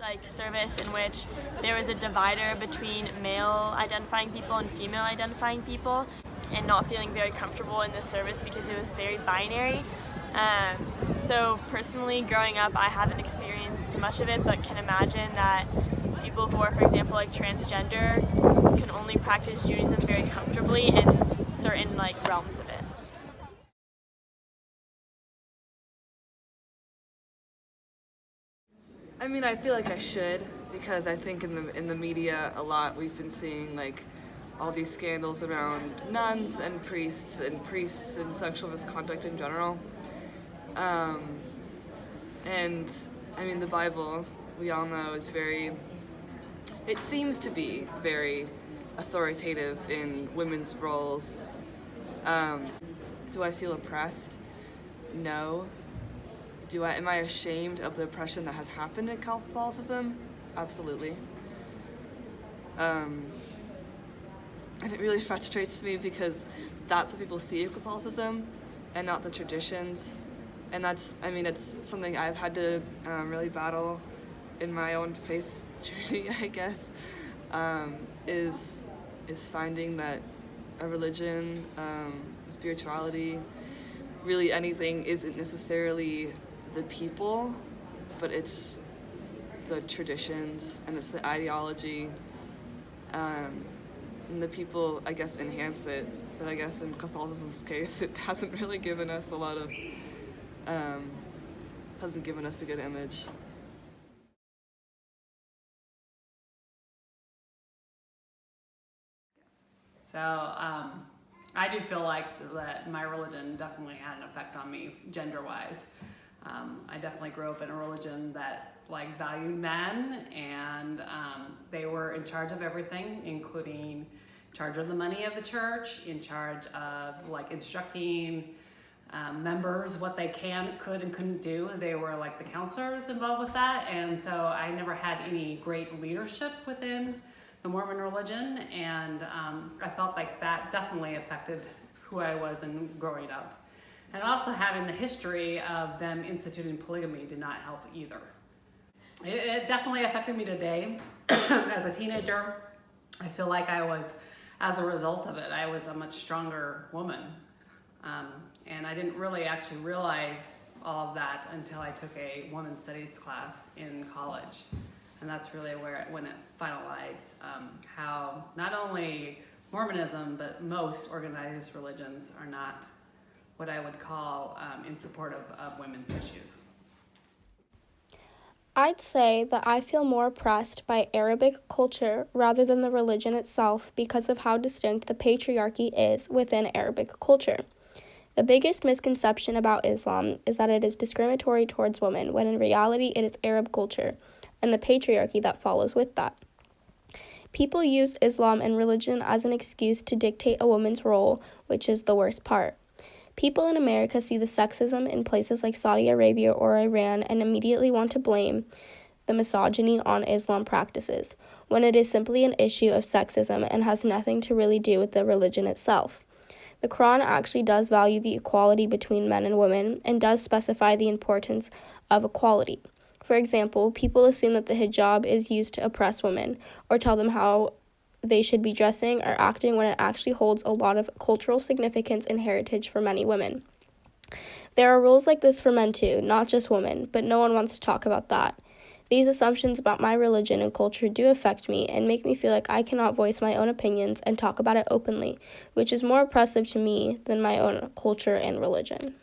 like service in which there was a divider between male identifying people and female identifying people, and not feeling very comfortable in the service because it was very binary. So personally, growing up, I haven't experienced much of it, but can imagine that people who are, for example, like transgender can only practice Judaism very comfortably in certain like realms of it. I mean, I feel like I should, because I think in the media a lot we've been seeing like all these scandals around nuns and priests and sexual misconduct in general. And I mean, the Bible, we all know, it seems to be very authoritative in women's roles. Do I feel oppressed? No. Am I ashamed of the oppression that has happened in Catholicism? Absolutely. And it really frustrates me because that's what people see of Catholicism and not the traditions. And it's something I've had to really battle in my own faith journey, I guess, is finding that a religion, spirituality, really anything isn't necessarily the people, but it's the traditions and it's the ideology, and the people, I guess, enhance it. But I guess in Catholicism's case, it hasn't really given us hasn't given us a good image. So I do feel like that my religion definitely had an effect on me gender-wise. I definitely grew up in a religion that valued men, and they were in charge of everything, including in charge of the money of the church, in charge of instructing members what they could and couldn't do. They were the counselors involved with that, and so I never had any great leadership within the Mormon religion, and I felt like that definitely affected who I was in growing up. And also having the history of them instituting polygamy did not help either. It definitely affected me today. As a teenager, I feel like as a result of it, I was a much stronger woman. And I didn't really actually realize all of that until I took a women's studies class in college. And that's really when it finalized how not only Mormonism, but most organized religions are not what I would call in support of women's issues. I'd say that I feel more oppressed by Arabic culture rather than the religion itself because of how distinct the patriarchy is within Arabic culture. The biggest misconception about Islam is that it is discriminatory towards women, when in reality it is Arab culture and the patriarchy that follows with that. People use Islam and religion as an excuse to dictate a woman's role, which is the worst part. People in America see the sexism in places like Saudi Arabia or Iran and immediately want to blame the misogyny on Islam practices, when it is simply an issue of sexism and has nothing to really do with the religion itself. The Quran actually does value the equality between men and women and does specify the importance of equality. For example, people assume that the hijab is used to oppress women or tell them how they should be dressing or acting, when it actually holds a lot of cultural significance and heritage for many women. There are rules like this for men too, not just women, but no one wants to talk about that. These assumptions about my religion and culture do affect me and make me feel like I cannot voice my own opinions and talk about it openly, which is more oppressive to me than my own culture and religion.